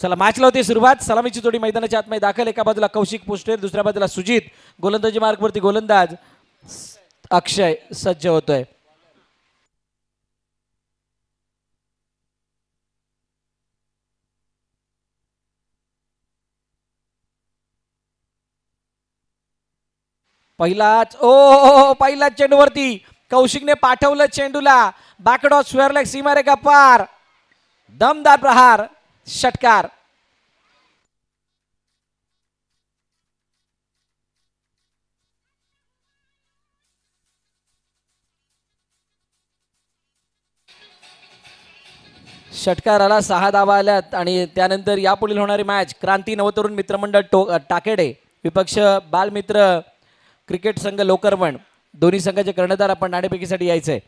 चला मॅचला होती सुरुवात. सलामीची जोडी मैदानाच्या आतमध्ये दाखल. एका बाजूला कौशिक पोस्टर, दुसऱ्या बाजूला सुजित. गोलंदाजी मार्गवरती गोलंदाज अक्षय सज्ज होतोय. पहिलाच पहिल्याच चेंडूवरती कौशिकने पाठवलं चेंडूला. बॅकडॉस स्क्वेअर सीमारेखा पार. दमदार प्रहार, षटकार. षटकार आला. 6 धावा आल्यात आणि त्यानंतर यापुढील होणारी मॅच क्रांती नवतरुण मित्रमंडळ टाकेडे विपक्ष बालमित्र क्रिकेट संघ लोकरवण. दोन्ही संघाचे कर्णधार आपण नाणेफेकीसाठी यायचंय.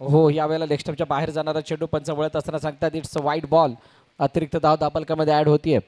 हो, यावेळेला लेग स्टंपच्या बाहेर जाणारा चेंडू पंच वळत असताना सांगतात इट्स अ वाईड बॉल. अतिरिक्त धाव धापलकामध्ये ऍड होतीये.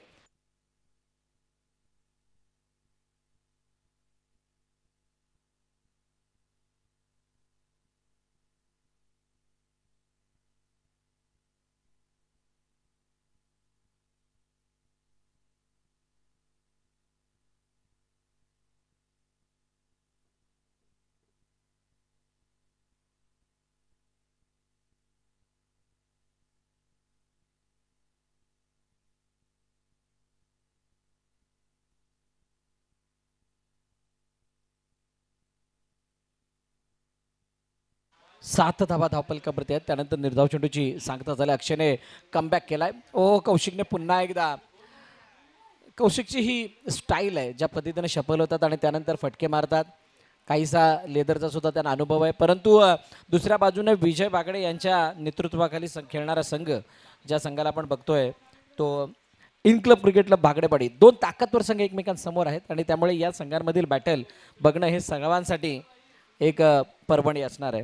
सात धावा धावपलकावरती आहेत. त्यानंतर निर्धाव चेंडूची सांगता झाली. अक्षयने कमबॅक केलाय. कौशिकने पुन्हा एकदा. कौशिकची ही स्टाईल आहे, ज्या पद्धतीने शफल होतात आणि त्यानंतर फटके मारतात. काहीसा लेदरचा सुद्धा त्यांना अनुभव आहे. परंतु दुसऱ्या बाजूने विजय बागडे यांच्या नेतृत्वाखाली खेळणारा संघ, ज्या संघाला आपण बघतोय तो इन क्लब क्रिकेट क्लब भागडेपाडी. दोन ताकदवर संघ एकमेकांसमोर आहेत आणि त्यामुळे या संघांमधील बॅटल बघणं हे सर्वांसाठी एक पर्वणी असणार आहे.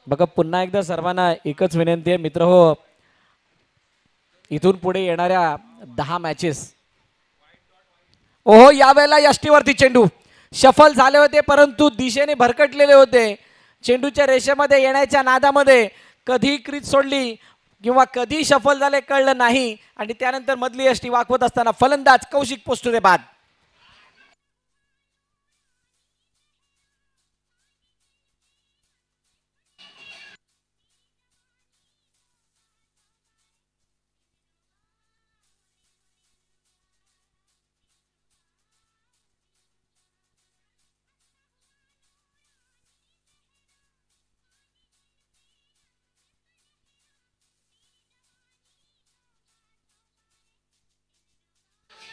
बघा पुन्हा एकदा सर्वांना एकच विनंती आहे मित्र हो, इथून पुढे येणाऱ्या 10 मॅचेस. यावेळेला यष्टीवरती चेंडू शफल झाले होते, परंतु दिशेने भरकटलेले होते. चेंडूच्या रेषेमध्ये येण्याच्या नादामध्ये कधी क्रीज सोडली किंवा कधी शफल झाले कळलं नाही आणि त्यानंतर मधली यष्टी वाकवत असताना फलंदाज कौशिक पोस्टुरे बाद.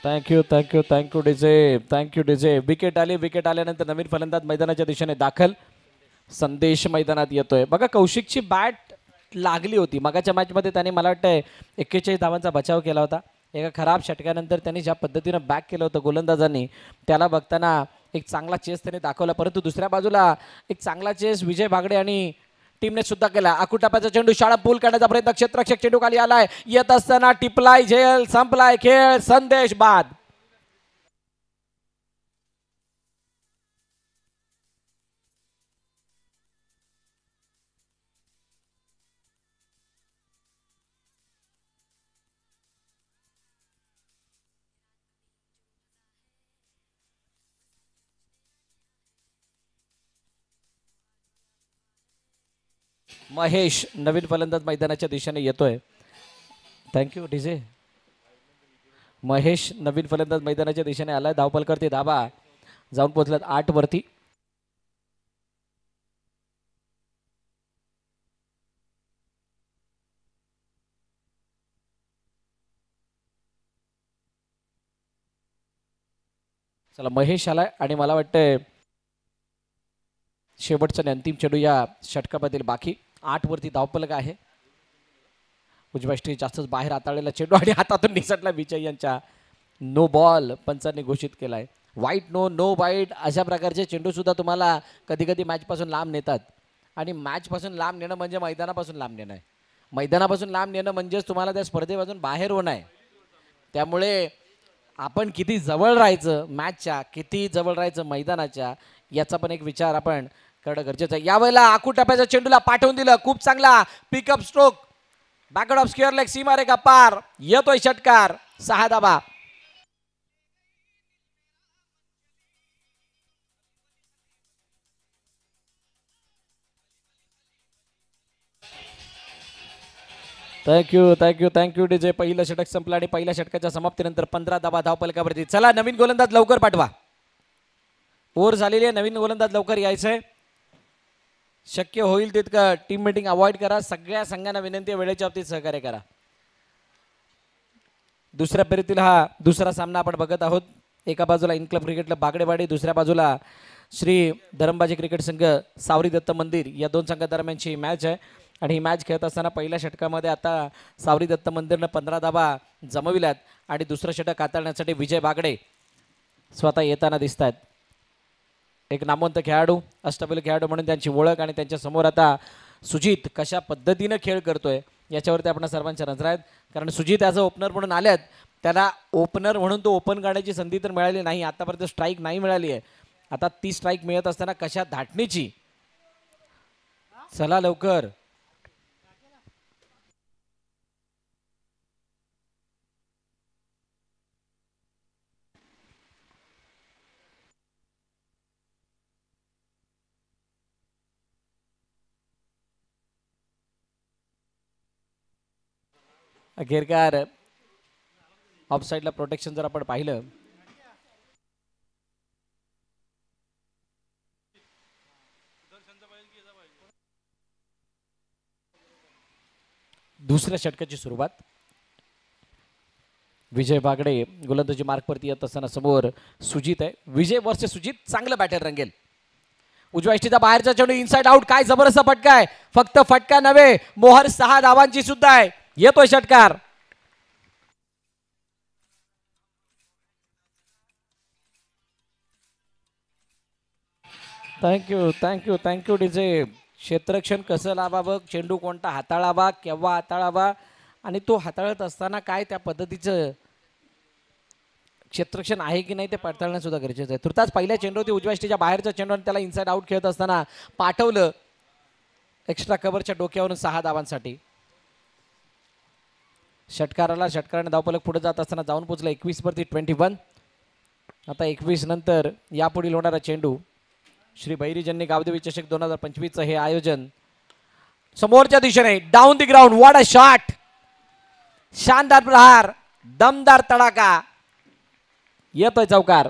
Thank you thank you thank you DJ, thank you DJ. Wicket आली. विकेट आल्यानंतर नवीन फलंदाज मैदानाच्या दिशेने दाखल. संदेश मैदानात येतोय. बघा कौशिकची बॅट लागली होती मगाच्या मॅचमध्ये. त्याने मला वाटतंय 41 धावांचा बचाव केला होता. एका खराब षटकानंतर त्यांनी ज्या पद्धतीनं बॅक केलं होतं गोलंदाजांनी, त्याला बघताना एक चांगला चेस त्याने दाखवला. परंतु दुसऱ्या बाजूला एक चांगला चेस विजय बागडे आणि टीमने सुद्धा केला. आकुटाप्याचा चेंडू शाळा पूल करण्याचा प्रयत्न. क्षेत्ररक्षक चेंडू खाली आलाय. येत असताना टिपलाय झेल. संपलाय खेळ. संदेश बाद. महेश नवीन फलंदाज मैदानाच्या दिशेने येतोय. Thank you DJ. महेश नवीन फलंदाज मैदानाच्या दिशेने आलाय. धावपलकर धाबा जाऊन पोहोचल्यात 8 वरती. चला महेश आलाय आणि मला वाटतंय शेवटचा आणि अंतिम चेंडू या षटकामधील बाकी 8 वरती धावफलक आहे. उजव्या स्टेज जास्तच बाहेर हाताळलेला चेंडू आणि हातातून निसटला विजय यांच्या. नो बॉल पंचांनी घोषित केलाय. वाईट नो वाईट अशा प्रकारचे चेंडू सुद्धा तुम्हाला कधी कधी मॅचपासून लांब नेतात आणि मॅचपासून लांब नेणं म्हणजे मैदानापासून लांब नेणं आहे. मैदानापासून लांब नेणं म्हणजेच तुम्हाला त्या स्पर्धेपासून बाहेर होणं आहे. त्यामुळे आपण किती जवळ राहायचं मॅचच्या, किती जवळ राहायचं मैदानाच्या, याचा पण एक विचार आपण करणं गरजेचं आहे. यावेळेला आखूड टप्प्याच्या चेंडूला पाठवून दिलं. खूप चांगला pickup stroke. Backward of square leg सीमारेखा पार. येतोय षटकार. 6 धावा. Thank you DJ. पहिलं षटक संपलं आणि पहिल्या षटकाच्या समाप्तीनंतर 15 धावा धावफलकावरती. चला नवीन गोलंदाज लवकर पाठवा. ओव्हर झालेली आहे. नवीन गोलंदाज लवकर यायचंय. शक्य होईल तितकं टीम मीटिंग अवॉइड करा. सगळ्या संघांना विनंती आहे वेळेच्या बाबतीत सहकार्य करा. दुसऱ्या फेरीतील हा दुसरा सामना आपण बघत आहोत. एका बाजूला इनक्लब क्रिकेट क्लब बागडेवाडी, दुसऱ्या बाजूला श्री धरमबाजी क्रिकेट संघ सावरी दत्त मंदिर या दोन संघादरम्यानची मॅच आहे. आणि ही मॅच खेळत असताना पहिल्या षटकामध्ये आता सावरी दत्त मंदिरनं 15 धावा जमविल्यात आणि दुसरं षटक हाताळण्यासाठी विजय बागडे स्वतः येताना दिसत आहेत. एक नामवंत खेळाडू, अष्टपैलू खेळाडू म्हणून त्यांची ओळख आणि त्यांच्या समोर आता सुजित कशा पद्धतीनं खेळ करतोय याच्यावरती आपण सर्वांच्या नजर आहेत. कारण सुजित ॲज अ ओपनर म्हणून आल्यात, त्याला ओपनर म्हणून तो ओपन काढण्याची संधी तर मिळाली नाही. आतापर्यंत स्ट्राईक नाही मिळाली आहे. आता ती स्ट्राईक मिळत असताना कशा धाटणीची. चला लवकर. अखेरकार ऑफसाईडला प्रोटेक्शन जर आपण पाहिलं दुसऱ्या षटकाची सुरुवात. विजय बागडे गोलंदाजी मार्कवरती येत असताना समोर सुजित आहे. विजय वर्ष सुजित चांगलं बॅटर रंगेल. उजव्या इष्टीचा बाहेरचा चेंडू इनसाइड आउट. काय जबरदस्त फटका आहे. फक्त फटका नव्हे, मोहर 6 धावांची सुद्धा आहे. येतोय षटकार. Thank you DJ. क्षेत्ररक्षण कसं लावावं, चेंडू कोणता हाताळावा, केव्हा हाताळावा आणि तो हाताळत असताना काय त्या पद्धतीचं क्षेत्ररक्षण आहे की नाही ते पडताळणं सुद्धा गरजेचं आहे. तुर्तास पहिल्या चेंडूवरती उजव्या स्टेजच्या बाहेरचा चेंडू आणि त्याला इनसाइड आउट खेळत असताना पाठवलं एक्स्ट्रा कव्हरच्या डोक्यावरून 6 धावांसाठी. षटकाराने धावफलक पुढे जात असताना जाऊन पोहोचलं 21 वरती 21. आता 21 नंतर यापुढील होणारा चेंडू. श्री भैरीजन्नी गावदेवी चषक 2025चं हे आयोजन. समोरच्या दिशेने down the ground. What a shot. शानदार प्रहार, दमदार तडाका. येतोय चौकार.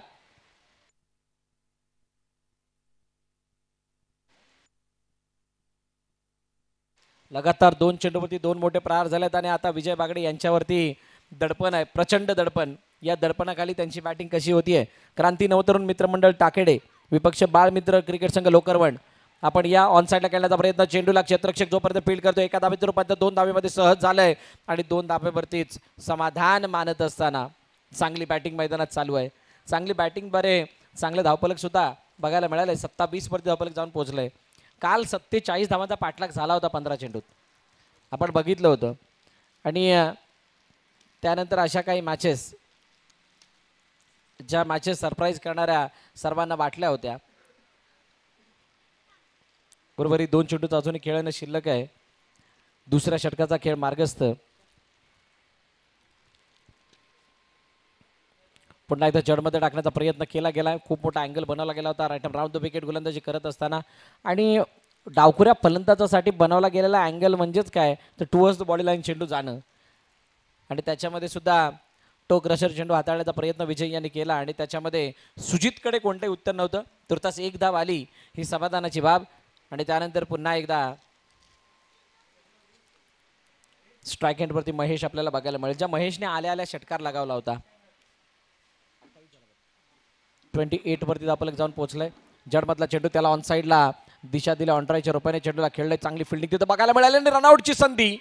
लगातार 2 चेंडूवरती 2 मोठे प्रहार झालेत आणि आता विजय बागडे यांच्यावरती दडपण आहे, प्रचंड दडपण. या दडपणाखाली त्यांची बॅटिंग कशी होतीये. क्रांती नवतरुण मित्रमंडळ टाकेडे, विपक्ष बाळमित्र क्रिकेट संघ लोकरवण. आपण या ऑन साईडला खेळण्याचा प्रयत्न. चेंडूला क्षेत्ररक्षक जोपर्यंत फील्ड करतो एका धावेच्या रूपात 2 धावेमध्ये सहज झालंय आणि 2 धावेवरतीच समाधान मानत असताना चांगली बॅटिंग मैदानात चालू आहे. चांगली बॅटिंग बरे चांगलं धावफलक सुद्धा बघायला मिळालंय. 27 वरती धावफलक जाऊन पोहोचलंय. काल 47 धावांचा पाठलाग झाला होता 15 चेंडूत, आपण बघितलं होतं. आणि त्यानंतर अशा काही मॅचेस ज्या मॅचेस सरप्राईज करणाऱ्या सर्वांना वाटल्या होत्या. उर्वरित 2 चेंडूचा अजूनही खेळणं शिल्लक आहे. दुसऱ्या षटकाचा खेळ मार्गस्थ. पुन्हा एकदा जडमध्ये टाकण्याचा प्रयत्न केला गेला. खूप मोठा अँगल बनवला गेला होता राईट राऊंड द विकेट गोलंदाजी करत असताना. आणि डावखुऱ्या फलंदाजासाठी बनवला गेलेला अँगल म्हणजेच काय तर टुवर्ड्स द बॉडी लाईन चेंडू जाणं. आणि त्याच्यामध्ये सुद्धा टोक रशर चेंडू हाताळण्याचा प्रयत्न विजय यांनी केला आणि त्याच्यामध्ये सुजितकडे कोणतेही उत्तर नव्हतं. तुर्तास 1 धाव आली, ही समाधानाची बाब. आणि त्यानंतर पुन्हा एकदा स्ट्राईक एंडवरती महेश आपल्याला बघायला मिळेल. ज्या महेशने आल्या आल्या षटकार लगावला होता. 28 वरती धावफलक जाऊन पोहोचलाय. जडमधला चेंडू त्याला ऑन साईडला दिशा दिल्या. ऑनट्रायच्या रूपाने चेंडूला खेळलंय. चांगली फिल्डिंग तिथं बघायला मिळाली आणि रनआउटची संधी.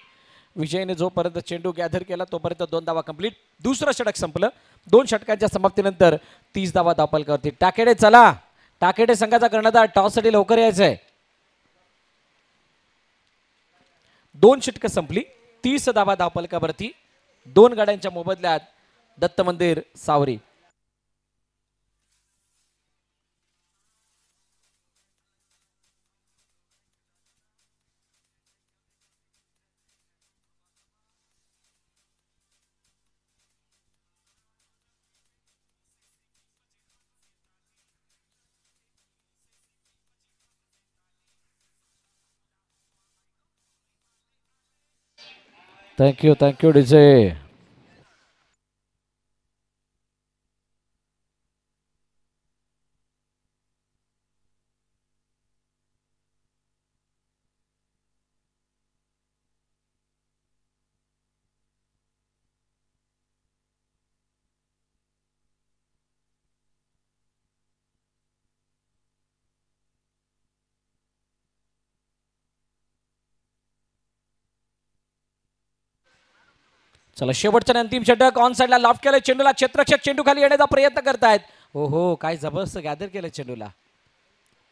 विजयने जोपर्यंत चेंडू गॅदर केला तोपर्यंत 2 धावा कंप्लीट. दुसरं षटक संपलं. 2 षटकांच्या समाप्तीनंतर 30 धावा धावफलकावरती. टाकेडे चला, टाकेडे संघाचा कर्णधार टॉससाठी लवकर यायचंय. 2 षटकं संपली. 30 धावा धावफलकावरती. 2 गाड्यांच्या मोबदल्यात दत्त मंदिर सावरी. Thank you DJ. चला शेवटचा अंतिम षटक. ऑन साईडला लॉफ्ट केलं चेंडूला. क्षेत्ररक्षक चेंडू खाली येण्याचा प्रयत्न करतायत. हो काय जबरदस्त गॅदर केलं चेंडूला.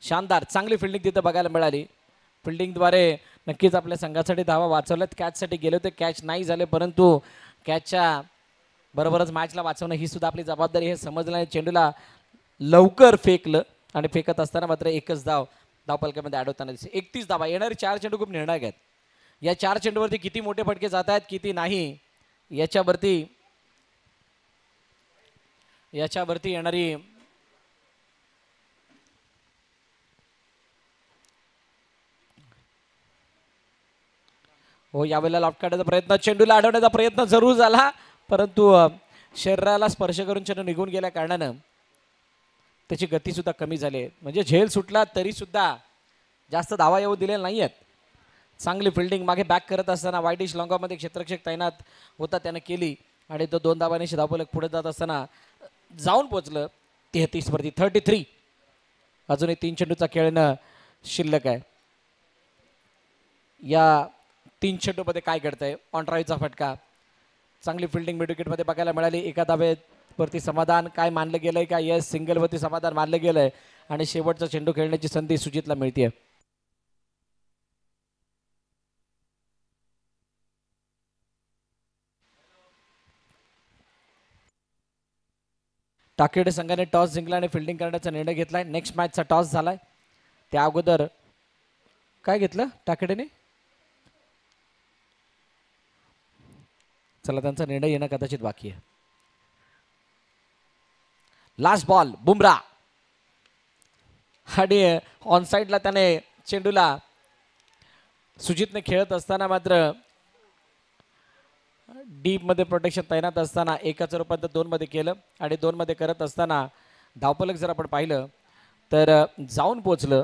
शानदार चांगली फिल्डिंग तिथं बघायला मिळाली. फिल्डिंगद्वारे नक्कीच आपल्या संघासाठी धावा वाचवल्यात. कॅचसाठी गेले होते, कॅच नाही झाले, परंतु कॅचच्या बरोबरच मॅचला वाचवणं ही सुद्धा आपली जबाबदारी हे समजलं. चेंडूला लवकर फेकलं आणि फेकत असताना मात्र एकच धावफलकामध्ये ॲड होताना दिसते. 31 धावा. येणारे 4 चेंडू खूप निर्णायक आहेत. या 4 चेंडूवरती किती मोठे फटके जात आहेत किती नाही याच्यावरती येणारी हो यावेळेला लॉफ्ट काढण्याचा प्रयत्न, चेंडूला अडवण्याचा प्रयत्न जरूर झाला, परंतु शरीराला स्पर्श करून चेंडू निघून गेल्या कारणानं त्याची गती सुद्धा कमी झाली. म्हणजे झेल सुटला तरी सुद्धा जास्त धावा येऊ दिलेल्या नाही आहेत. चांगली फिल्डिंग मागे बॅक करत असताना वाईटिश लॉंगामध्ये क्षेत्ररक्षक तैनात होता त्यानं केली आणि तो 2 धावांनी धावफलक पुढे जात असताना जाऊन पोहोचलं 33 वरती. 33. अजूनही 3 चेंडूचा खेळणं शिल्लक आहे. या 3 चेंडूमध्ये काय घडतंय? ऑनड्राईव्हचा फटका. चांगली फिल्डिंग मिड विकेटमध्ये बघायला मिळाली. एका धावेवरती समाधान काय मानलं गेलंय का? येस, सिंगलवरती समाधान मानलं गेलंय आणि शेवटचा चेंडू खेळण्याची संधी सुजितला मिळते. टाकेडे संघाने टॉस जिंकला आणि फिल्डिंग करण्याचा निर्णय घेतलाय. नेक्स्ट मॅचचा टॉस झालाय. त्या अगोदर काय घेतलं टाकेडेने? चला त्यांचा निर्णय येणं कदाचित बाकी आहे. लास्ट बॉल बुमरा आणि ऑन साईडला त्याने चेंडूला सुजितने खेळत असताना मात्र डीप मध्ये प्रोटेक्शन तैनात असताना एकाचं रूपांतर 2 मध्ये केलं आणि 2 मध्ये करत असताना धावफलक जर आपण पाहिलं तर जाऊन पोहोचलं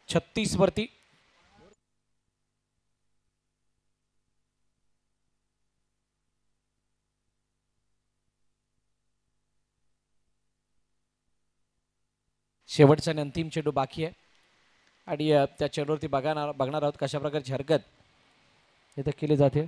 36 वरती. शेवटचा आणि अंतिम चेंडू बाकी आहे आणि त्या चेंडूवरती बघणार आहोत कशा प्रकारची हरकत इथं केली जाते.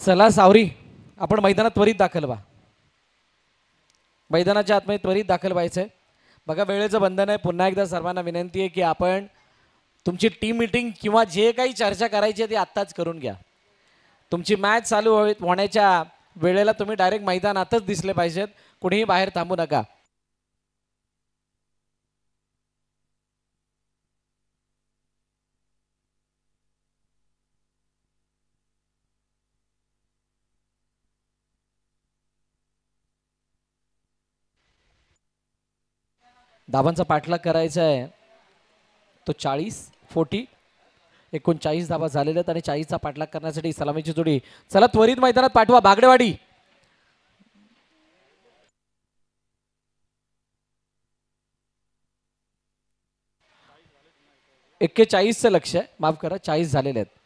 चला सावरी, आपण मैदानात त्वरित दाखल व्हा. मैदानाच्या आतमध्ये त्वरित दाखल व्हायचंय. बघा वेळेचं बंधन आहे. पुन्हा एकदा सर्वांना विनंती आहे की आपण तुमची टीम मीटिंग किंवा जे काही चर्चा करायची आहे ती आत्ताच करून घ्या. तुमची मॅच चालू होण्याच्या वेळेला तुम्ही डायरेक्ट मैदानातच दिसले पाहिजेत. कुणीही बाहेर थांबू नका. धावांचा पाठलाग करायचा आहे तो 40 39 धावा झालेल्या आहेत आणि 40चा पाठलाग करण्यासाठी सलामीची जोडी. चला त्वरित मैदानात पाठवा बागडेवाडी. 41चं लक्ष आहे, माफ करा 40 झालेले आहेत.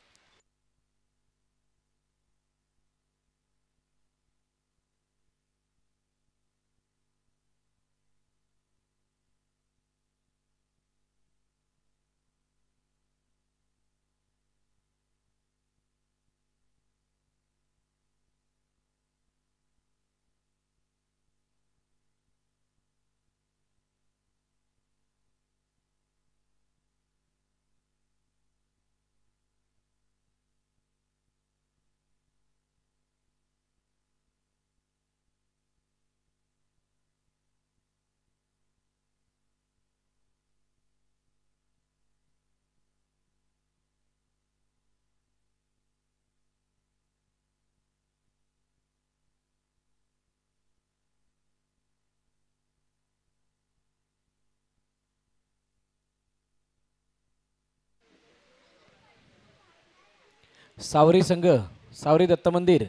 सावरी संघ, सावरी दत्त मंदिर.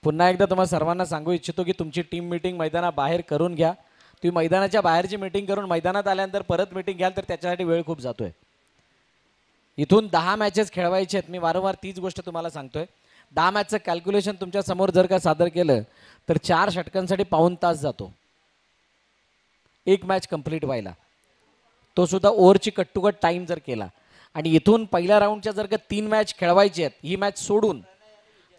पुन्हा एकदा तुम्हाला सर्वांना सांगू इच्छितो की तुमची टीम मीटिंग मैदानाबाहेर करून घ्या. तुम्ही मैदानाच्या बाहेरची मीटिंग करून मैदानात आल्यानंतर परत मीटिंग घ्याल तर त्याच्यासाठी वेळ खूप जातोय. इथून 10 मॅचेस खेळवायचे आहेत. मी वारंवार तीच गोष्ट तुम्हाला सांगतोय. 10 मॅचचं कॅल्क्युलेशन तुमच्या समोर जर का सादर केलं तर 4 षटकांसाठी पाऊण तास जातो एक मॅच कंप्लीट व्हायला, तो सुद्धा ओव्हरची कट टू कट टाइम जर केला. आणि इथून पहिल्या राऊंडच्या जर का 3 मॅच खेळवायची आहेत ही मॅच सोडून,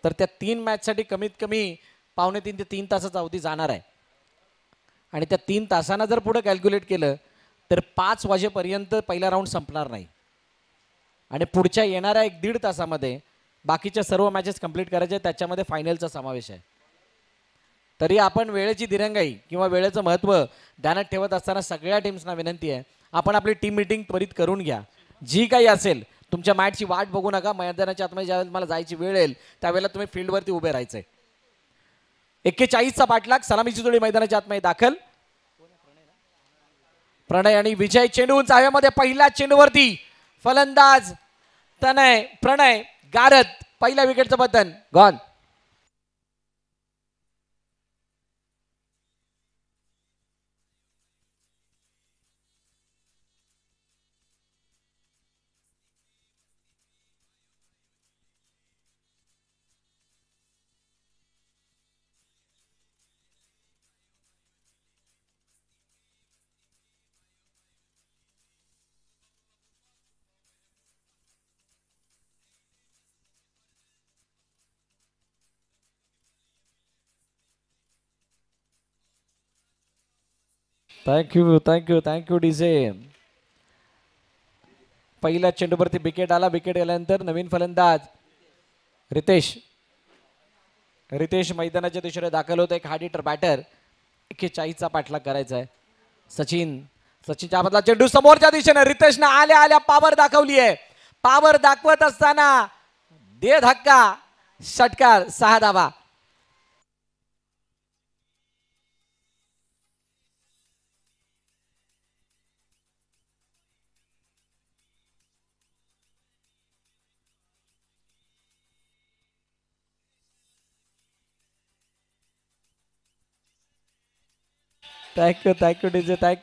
तर त्या 3 मॅचसाठी कमीत कमी 2.5 ते 3 तासाचा अवधी जाणार आहे. आणि त्या 3 तासांना जर पुढे कॅल्क्युलेट केलं तर 5 वाजेपर्यंत पहिला राऊंड संपणार नाही. आणि पुढच्या येणाऱ्या 1-1.5 तासामध्ये बाकीच्या सर्व मॅचेस कंप्लीट करायचे, त्याच्यामध्ये फायनलचा समावेश आहे. तरी आपण वेळेची दिरंगाई किंवा वेळेचं महत्त्व ध्यानात ठेवत असताना सगळ्या टीम्सना विनंती आहे, आपण आपली टीम मीटिंग त्वरित करून घ्या. जी काही असेल तुमच्या मॅचची वाट बघू नका. मैदानाच्या आतमध्ये ज्यावेळेला मला जायची वेळ येईल त्यावेळेला तुम्ही फील्डवरती उभे राहायचंय. 41चा पाठलाग, सलामीची जोडी मैदानाच्या आतमध्ये दाखल. प्रणय आणि विजय चेंडू उंच हवेमध्ये. पहिल्या चेंडूवरती फलंदाज प्रणय गारद, पहिल्या विकेटचं बटन गॉन. Thank you DJ. पहिल्या चेंडूवरती विकेट आला. विकेट गेल्यानंतर नवीन फलंदाज रितेश मैदानाच्या दिशेने दाखल होत. एक हार्ड हिटर बॅटर. 41चा पाठलाग करायचा आहे. सचिनच्या बदला चेंडू समोरच्या दिशेने. रितेशने आल्या पावर दाखवली आहे. पावर दाखवत असताना दे धक्का, षटकार, 6 धावा. Thank you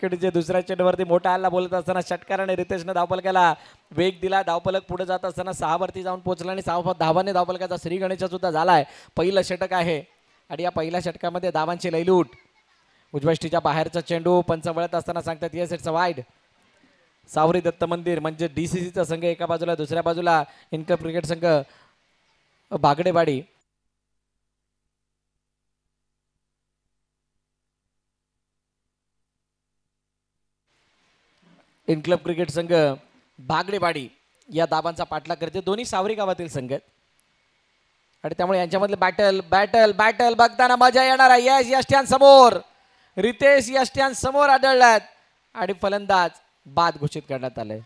DJ. दुसऱ्या चेंडूवरती मोठा हल्ला बोलत असताना षटकाराने रितेशने धावफलकाला वेग दिला. धावफलक पुढे जात असताना 6 वरती जाऊन पोहोचला आणि 6 धावाने धावफलकाचा श्री गणेश सुद्धा झालाय. पहिलं षटक आहे आणि या पहिल्या षटकामध्ये धावांची लैलूट. उजवष्टीच्या बाहेरचा चेंडू पंच वळत असताना सांगतात येस इट्स अ वाईड. सावरी दत्त मंदिर म्हणजे डीसीसीचा संघ एका बाजूला, दुसऱ्या बाजूला इनकम क्रिकेट संघ बागडेवाडी. इनक्लब क्रिकेट संघ बागडेवाडी या धावांचा पाठलाग करते. दोन्ही सावरी गावातील संघ आहेत आणि त्यामुळे यांच्यामधले बॅटल बॅटल बॅटल बघताना मजा येणार आहे. यस यष्ट्यान समोर, रितेश यष्ट्यान समोर आढळल्यात आणि फलंदाज बाद घोषित करण्यात आले.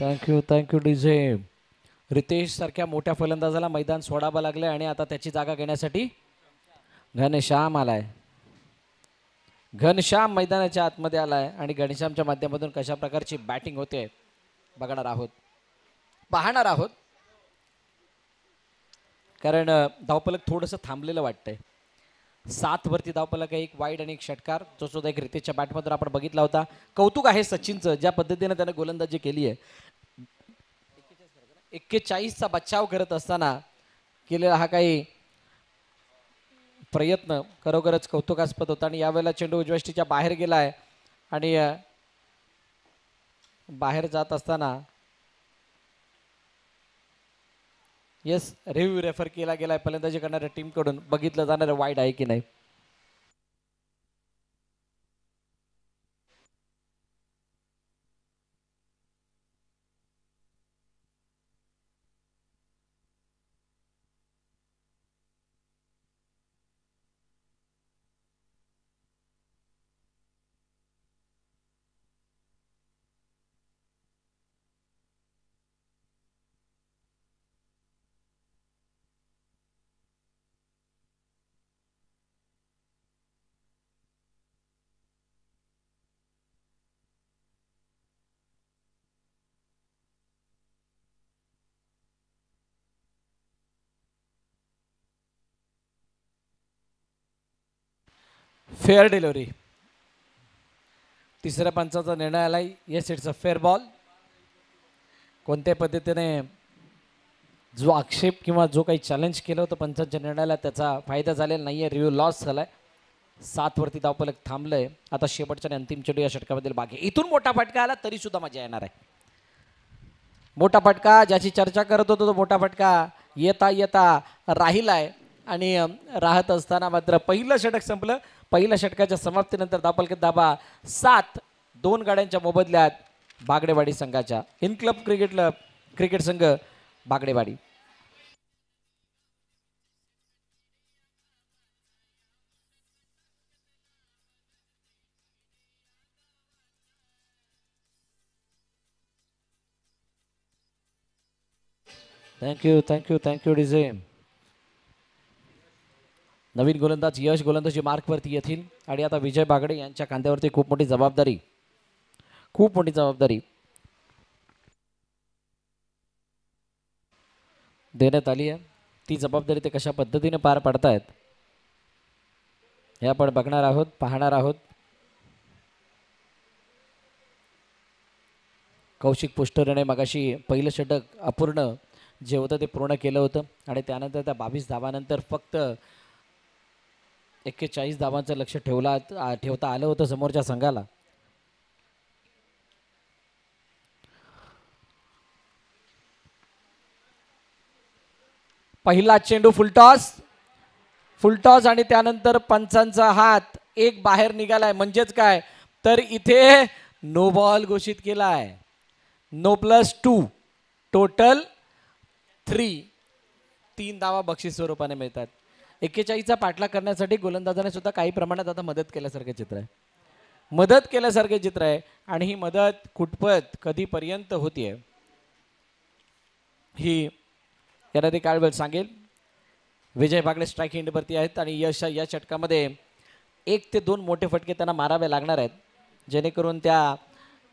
Thank you DJ. रितेश सारख्या मोठ्या फलंदाजाला मैदान सोडावं लागलंय आणि आता त्याची जागा घेण्यासाठी घनश्याम आलाय. घनश्याम मैदानाच्या आतमध्ये आलाय आणि घनश्यामच्या माध्यमातून कशा प्रकारची बॅटिंग होते बघणार आहोत, पाहणार आहोत. कारण धावफलक थोडंसं थांबलेलं वाटतंय. 7 वरती धावफलक आहे, एक वाईड आणि एक षटकार, जो सुद्धा एक रितेशच्या बॅटमधून आपण बघितला होता. कौतुक आहे सचिनचं ज्या पद्धतीने त्याने गोलंदाजी केली आहे. 41चा बचाव करत असताना केलेला हा काही प्रयत्न खरोखरच कौतुकास्पद होता. आणि यावेळेला चेंडू उजव्या बाहेर गेलाय आणि बाहेर जात असताना येस रिव्ह्यू रेफर केला गेलाय फलंदाजी करणाऱ्या टीम कडून. बघितलं जाणार वाईड आहे की नाही. Fair delivery. तिसऱ्या पंचाचा निर्णय आलाय. Yes it's a fair ball. कोणत्या पद्धतीने जो आक्षेप किंवा जो काही चॅलेंज केलं होतं पंचांच्या निर्णयाला त्याचा फायदा झालेला नाहीये. रिव्ह्यू लॉस झालाय. 7 वरती धावफलक थांबलंय. आता शेवटच्या आणि अंतिम चेंडू या षटकामधील बाकी. इथून मोठा फटका आला तरी सुद्धा मजा येणार आहे. मोठा फटका ज्याची चर्चा करत होतो तो मोठा फटका येता येता राहिलाय आणि राहत असताना मात्र पहिलं षटक संपलं. पहिल्या षटकाच्या समाप्तीनंतर धावफलकात धाबा 7, 2 गाड्यांच्या मोबदल्यात बागडेवाडी संघाच्या. इनक्लब क्रिकेट संघ बागडेवाडी. Thank you DJ. नवीन गोलंदाज यश गोलंदाजी मार्कवरती येतील आणि आता विजय बागडे यांच्या खांद्यावरती खूप मोठी जबाबदारी देण्यात आली आहे. ती जबाबदारी ते कशा पद्धतीने पार पाडतायत हे आपण बघणार आहोत, पाहणार आहोत. कौशिक पुष्टरेने मगाशी पहिलं षटक अपूर्ण जे होतं ते पूर्ण केलं होतं आणि त्यानंतर त्या 22 धावानंतर फक्त 41 धावांचं लक्ष ठेवता आलं होतं समोरच्या संघाला. पहिला चेंडू फुलटॉस आणि त्यानंतर पंचांचा हात एक बाहेर निघालाय. म्हणजेच काय तर इथे नो बॉल घोषित केलाय. नो +2 टोटल 3 धावा बक्षीस स्वरूपाने मिळतात. 41चा पाठलाग करण्यासाठी गोलंदाजाने सुद्धा काही प्रमाणात आता मदत केल्यासारखे चित्र आहे आणि ही मदत कुठपत कधीपर्यंत होतीये ही याला काळ वेळ सांगेल. विजय बागडे स्ट्राईक एंडवरती आहेत आणि यश या षटकामध्ये 1 ते 2 मोठे फटके त्यांना मारावे लागणार आहेत जेणेकरून त्या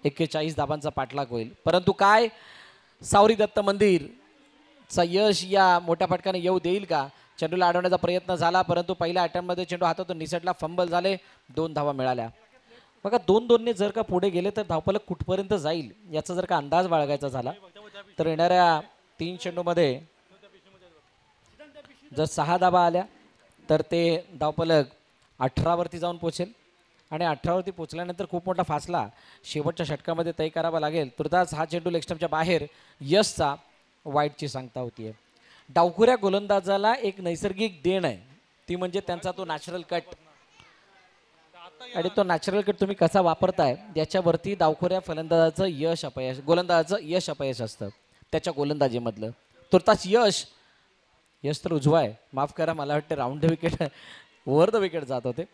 41 धाबांचा पाठलाग होईल. परंतु काय सावरी दत्त मंदिरचा यश या मोठ्या फटकाने येऊ देईल का? चेंडूला अडवण्याचा प्रयत्न झाला परंतु पहिल्या अटेम्प्टमध्ये चेंडू हातातून निसटला. फंबल झाले. 2 धावा मिळाल्या. बघा 2-2ने जर का पुढे गेले तर धावफलक कुठपर्यंत जाईल याचा जर का अंदाज बाळगायचा झाला तर येणाऱ्या 3 चेंडूमध्ये जर 6 धाबा आल्या तर ते धावफलक 18वरती जाऊन पोचेल आणि 18वरती पोचल्यानंतर खूप मोठा फासला शेवटच्या षटकामध्ये तय करावा लागेल. तुर्तास हा चेंडू लेगस्टम्पच्या बाहेर यशचा वाईटची सांगता होतीये. डावखुऱ्या गोलंदाजाला एक नैसर्गिक देण आहे ती म्हणजे त्यांचा तो नॅचरल कट आणि तो नॅचरल कट तुम्ही कसा वापरताय याच्यावरती डावखुऱ्या फलंदाजाचं यश अपयश गोलंदाजाचं यश अपयश असतं त्याच्या गोलंदाजीमधलं. तुर्तास यश यश तर उजवा आहे माफ करा मला वाटतं round the wicket over the wicket जात होते.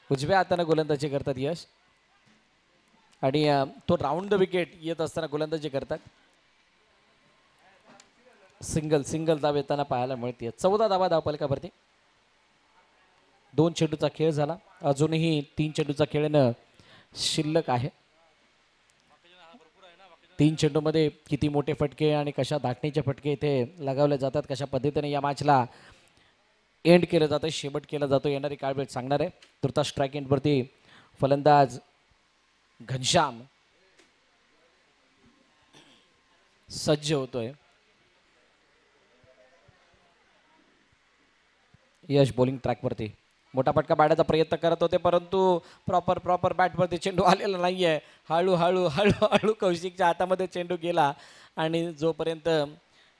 उजव्या हाताने गोलंदाजी करतात यश आणि तो राऊंड द विकेट येत असताना गोलंदाजी करतात. सिंगल धाव येताना पाहायला मिळते. 14 धावा धावफलकावरती. 2 चेंडूचा खेळ झाला अजूनही 3 चेंडूचा खेळणं शिल्लक आहे. 3 चेंडूमध्ये किती मोठे फटके आणि कशा धाटणीचे फटके इथे लगावले जातात कशा पद्धतीने या मॅचला एंड केलं जातं शेवट केला जातो येणारी काळ वेळ सांगणार आहे. तुर्तास स्ट्राईक एंडवरती फलंदाज घनश्याम सज्ज होतोय. यश बॉलिंग ट्रॅकवरती मोठा फटका पाडण्याचा प्रयत्न करत होते परंतु प्रॉपर बॅटवरती चेंडू आलेला नाहीये. हळू कौशिकच्या हातामध्ये चेंडू गेला आणि जोपर्यंत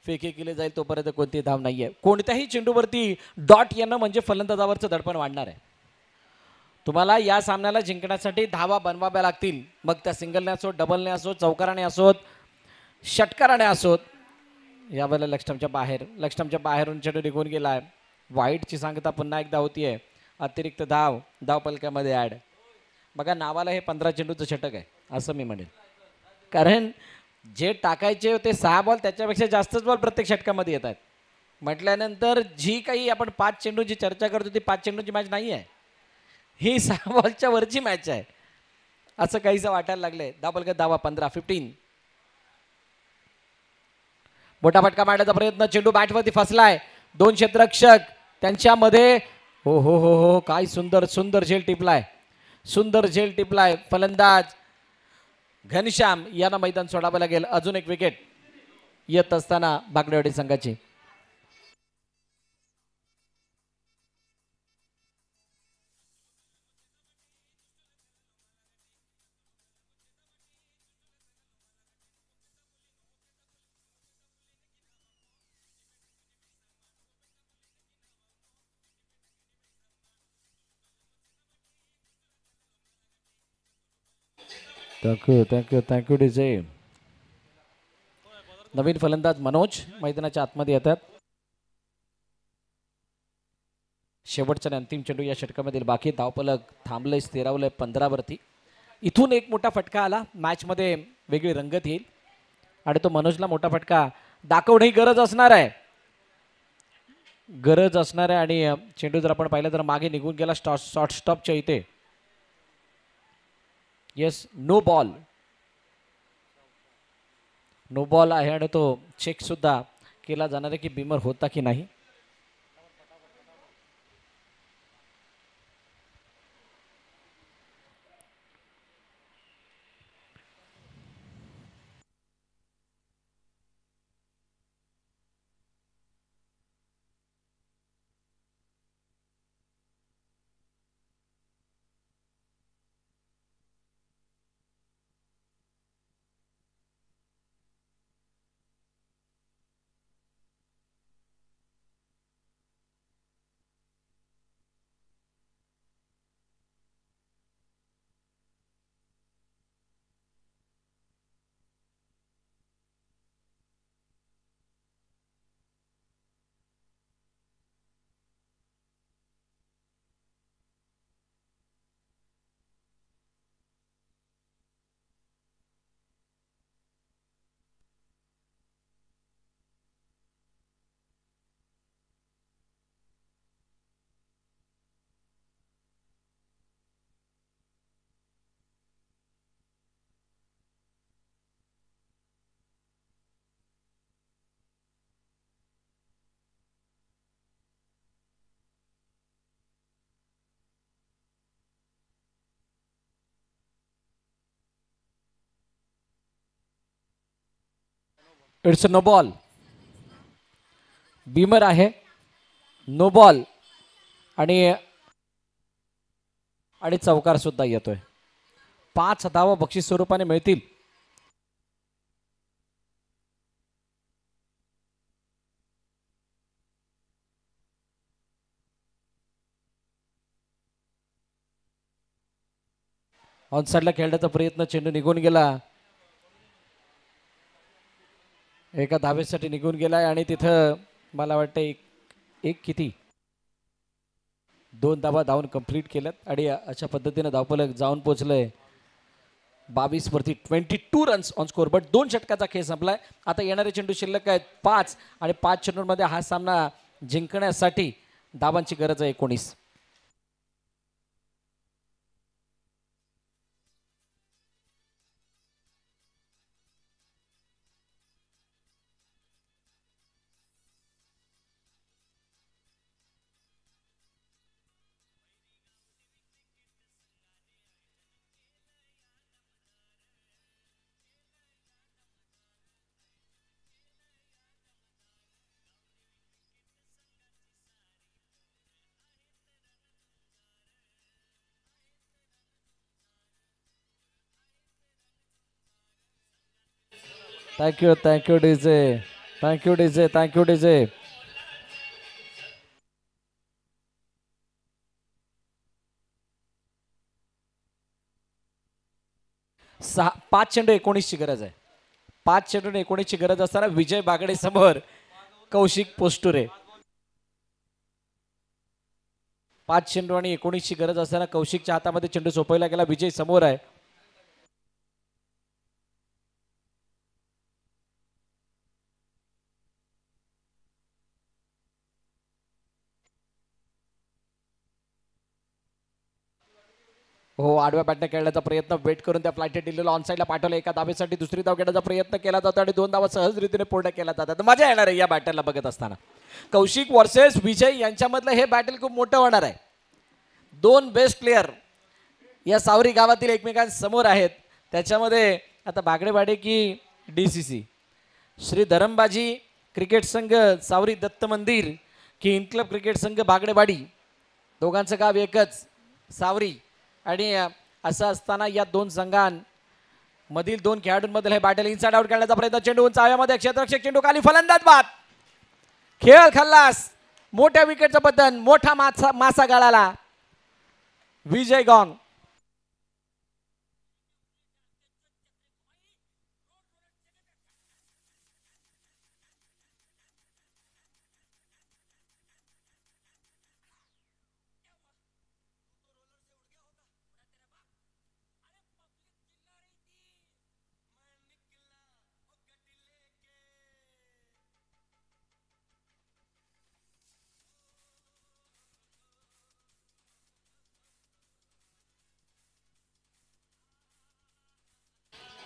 फेके केले जाईल तोपर्यंत कोणती धाव नाहीये. कोणत्याही चेंडूवरती डॉट येणं म्हणजे फलंदाजावरचं दडपण वाढणार आहे. तुम्हाला या सामन्याला जिंकण्यासाठी धावा बनवाव्या लागतील मग त्या सिंगलने असोत डबलने असोत चौकाराने असोत षटकाराने असोत. यावेळेला लक्ष्टमच्या बाहेरून चेंडू निघून गेलाय. वाईटची सांगता पुन्हा एकदा होतीये. अतिरिक्त धावफलकामध्ये ॲड. बघा नावाला हे 15 चेंडूचं षटक आहे असं मी म्हणेन कारण जे टाकायचे होते 6 बॉल त्याच्यापेक्षा जास्तच बॉल प्रत्येक षटकामध्ये येत आहेत म्हटल्यानंतर जी काही आपण 5 चेंडूची चर्चा करतो ती 5 चेंडूची मॅच नाही आहे ही 6 बॉलच्या वरची मॅच आहे असं काहीसं वाटायला लागलंय. धावा 15 मोठा फटका मारण्याचा प्रयत्न चेंडू बॅटवरती फसलाय. 2 क्षेत्ररक्षक त्यांच्यामध्ये हो काय सुंदर झेल टिपलाय फलंदाज घनश्याम यांना मैदान सोडावं लागेल. अजून एक विकेट येत असताना बागडेवाडी संघाची. Thank you DJ. नवीन फलंदाज मनोज मैदानाच्या आतमध्ये येतात. शेवटचा अंतिम चेंडू या षटकामधील बाकी धावफलक थांबलंय स्थिरावलंय 15वरती. इथून एक मोठा फटका आला मॅचमध्ये वेगळी रंगत येईल आणि तो मनोजला मोठा फटका दाखवणे ही गरज असणार आहे आणि चेंडू जर आपण पाहिलं तर मागे निघून गेला शॉर्ट स्टॉपच्या इथे. येस नो बॉल आहे आणि तो चेक सुद्धा केला जाणार आहे की बिमर होता की नाही. It's no ball. बीमर आहे, नो बॉल. आणि आणि चौकार सुद्धा येतोय. 5 धावा बक्षीस स्वरूपाने मिळतील. ऑन साईडला खेळण्याचा प्रयत्न, चेंडू निघून गेला. एका धावेसाठी निघून गेलाय आणि तिथं मला वाटतं एक किती 2 धावा धावून कंप्लीट केल्यात आणि अशा पद्धतीने धावफलक जाऊन पोहोचलंय 22 वरती. 22 रन्स ऑन स्कोर. बट 2 षटकाचा खेळ संपलाय. आता येणारे चेंडू शिल्लक आहेत 5 आणि 5 चेंडूंमध्ये हा सामना जिंकण्यासाठी धावांची गरज आहे 19. Thank you thank you DJ, thank you DJ, thank you DJ. 5 चेंडू 19 ची गरज आहे. 5 चेंडू 19 ची गरज असताना विजय बागडे समोर कौशिक पोस्टुरे. 5 चेंडू आणि 19 ची गरज असताना कौशिकच्या हातामध्ये चेंडू सोपवला गेला. विजय समोर आहे. हो, आडव्या बॅटने खेळण्याचा प्रयत्न, वेट करून त्या फ्लाईट दिलेला ऑन साईडला पाठवलं. एका धावेसाठी दुसरी धाव घेण्याचा प्रयत्न केला जातो आणि 2 धावा सहज रीतीने पूर्ण केल्या जातात. मजा येणार आहे या बॅटलला बघत असताना. कौशिक वर्सेस विजय यांच्यामधलं हे बॅटल खूप मोठं होणार आहे. 2 बेस्ट प्लेयर या सावरी गावातील एकमेकांसमोर आहेत. त्याच्यामध्ये आता बागडेवाडी की DCC, श्री धरमबाजी क्रिकेट संघ सावरी दत्त मंदिर की इनक्लब क्रिकेट संघ बागडेवाडी, दोघांचं गाव एकच सावरी. आणि असं असताना या 2 संघांमधील 2 खेळाडूंमधील हे बॅटल इनसाइड आउट करण्याचा प्रयत्न. चेंडू उंच हवेमध्ये, क्षेत्ररक्षक चेंडू खाली, फलंदाज बाद. खेळ खल्लास. मोठ्या विकेटचं पतन, मोठा मासा गळाला. Vijay gong.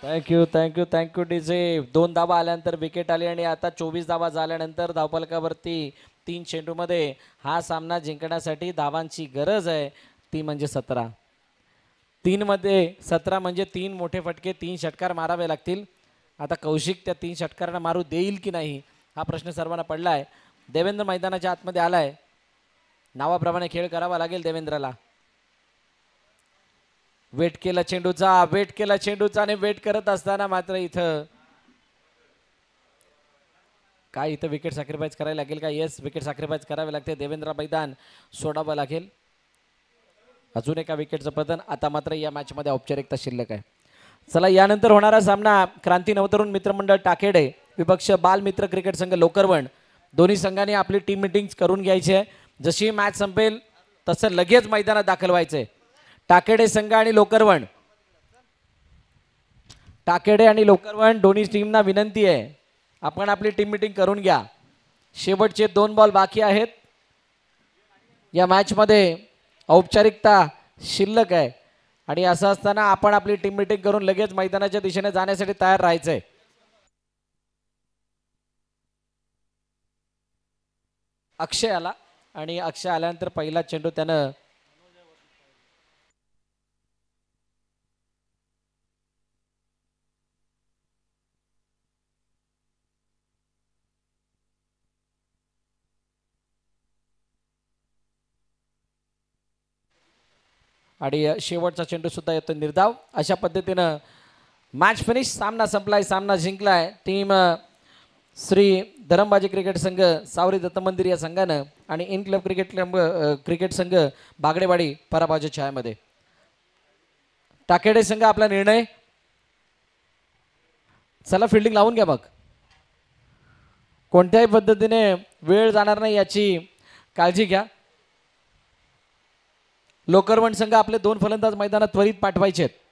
Thank you thank you thank you DJ. 2 धावा आल्यानंतर विकेट आली आणि आता 24 धावा झाल्यानंतर धावफलकावरती 3 चेंडूमध्ये हा सामना जिंकण्यासाठी धावांची गरज आहे. ती म्हणजे 17. 3 मध्ये 17 म्हणजे 3 मोठे फटके, 3 षटकार मारावे लागतील. आता कौशिक त्या 3 षटकारांना मारू देईल की नाही हा प्रश्न सर्वांना पडला आहे. देवेंद्र मैदानाच्या आतमध्ये आलाय. नावाप्रमाणे खेळ करावा लागेल देवेंद्रला. वेट केला चेंडूचा, वेट केला चेंडूचा आणि वेट करत असताना मात्र इथं काय इथं विकेट सॅक्रिफाईस करायला लागेल का? येस, विकेट सॅक्रिफाईस करावे लागते. देवेंद्र मैदान सोडावं लागेल. अजून एका विकेटचं पतन. आता मात्र या मॅचमध्ये औपचारिकता शिल्लक आहे. चला, यानंतर होणारा सामना क्रांती नवतरुण मित्रमंडळ टाकेडे विपक्ष बालमित्र क्रिकेट संघ लोकरवण. दोन्ही संघांनी आपली टीम मीटिंग करून घ्यायची आहे. जशी मॅच संपेल तसं लगेच मैदानात दाखल व्हायचंय. टाकेडे संघ आणि लोकरवण, टाकेडे आणि लोकरवण दोन्ही टीमना विनंती आहे, आपण आपली टीम मीटिंग करून घ्या. शेवटचे 2 बॉल बाकी आहेत या मॅचमध्ये. औपचारिकता शिल्लक आहे आणि असं असताना आपण आपली टीम मीटिंग करून लगेच मैदानाच्या दिशेने जाण्यासाठी तयार राहायचंय. अक्षय आला आणि अक्षय आल्यानंतर पहिला चेंडू त्यानं आणि शेवटचा चेंडू सुद्धा येतो निर्धाव. अशा पद्धतीनं मॅच फिनिश. सामना संपलाय, सामना जिंकलाय टीम श्री धरमबाजी क्रिकेट संघ सावरी दत्त मंदिर या संघानं आणि इन क्लब क्रिकेट संघ बागडेवाडी पराभवाच्या छायामध्ये. टाकेडे संघ आपला निर्णय. चला फिल्डिंग लावून घ्या, मग कोणत्याही पद्धतीने वेळ जाणार नाही याची काळजी घ्या. लोकरवण संघ आपले 2 फलंदाज मैदानात त्वरित पाठवायचे आहेत.